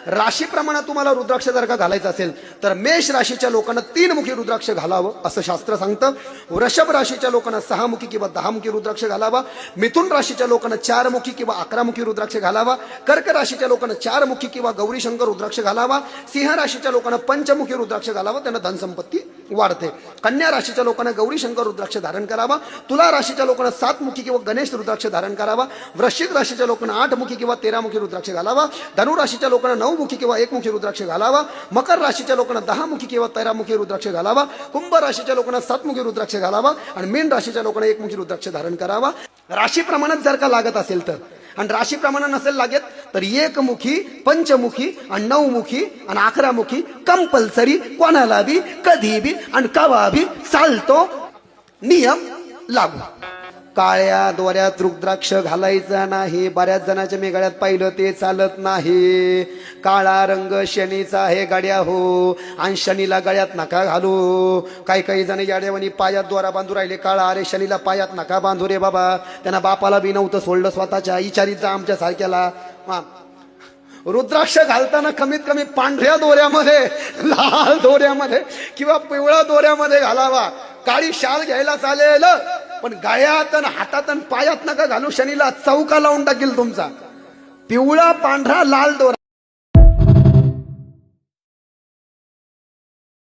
राशीप्रमाणे तुम्हाला रुद्राक्ष जर का घालायचं असेल तर मेष राशीच्या लोकांना 3 मुखी रुद्राक्ष घालावं असं शास्त्र सांगतं. वृषभ राशीच्या लोकांना 6 मुखी किंवा 10 मुखी रुद्राक्ष घालावा. मिथुन राशीच्या लोकांना 4 मुखी किंवा 11 मुखी रुद्राक्ष घालावा. कर्क राशीच्या लोकांना 4 मुखी किंवा गौरीशंकर रुद्राक्ष घालावा. सिंह राशीच्या लोकांना पंचमुखी रुद्राक्ष घालावा, त्यांना धनसंपत्ती वाढते. कन्या राशीच्या लोकांना गौरीशंकर रुद्राक्ष धारण करावा. तुला राशीच्या लोकांना 7 मुखी किंवा गणेश रुद्राक्ष धारण करावा. वृश्चिक राशीच्या लोकांना 8 मुखी किंवा 13 मुखी रुद्राक्ष घालावा. धनु राशीच्या लोकांना 9 मुखी किंवा 1 मुखी रुद्राक्ष घालावा. मकर राशीच्या लोकांना 10 मुखी किंवा 13 मुखी रुद्राक्ष घालावा. कुंभ राशीच्या लोकांना 7 मुखी रुद्राक्ष घालावा आणि मीन राशीच्या लोकांना 1 मुखी रुद्राक्ष धारण करावा. राशीप्रमाणे जर का लागत असेल तर, आणि राशीप्रमाणे नसेल लागत तर 1 मुखी, पंचमुखी आणि 9 मुखी आणि 11 मुखी कंपल्सरी कोणाला बी कधी बी आणि कवा बी चालतो, नियम लागू. काळ्या दोऱ्यात रुद्राक्ष घालायचा नाही. बऱ्याच जणांच्या मी गळ्यात पाहिलं ते चालत नाही. काळा रंग शनीचा आहे गाड्या हो, आणि शनीला गळ्यात नका घालू. काही जण याड्यावानी पायात दोरा बांधू राहिले काळा. अरे शनीला पायात नका बांधू रे बाबा, त्यांना बापाला बी नव्हतं सोडलं स्वतःच्या इचारीचा आमच्या सारख्याला. रुद्राक्ष घालताना कमीत कमी पांढऱ्या दोऱ्यामध्ये, लाल दोऱ्यामध्ये किंवा पिवळ्या दोऱ्यामध्ये घालावा. काळी शाल घ्यायला चालेल, पण गळ्यात आणि हातात आणि पायात नका घालू. शनीला चौका लावून टाकील तुमचा. पिवळा, पांढरा, लाल दोरा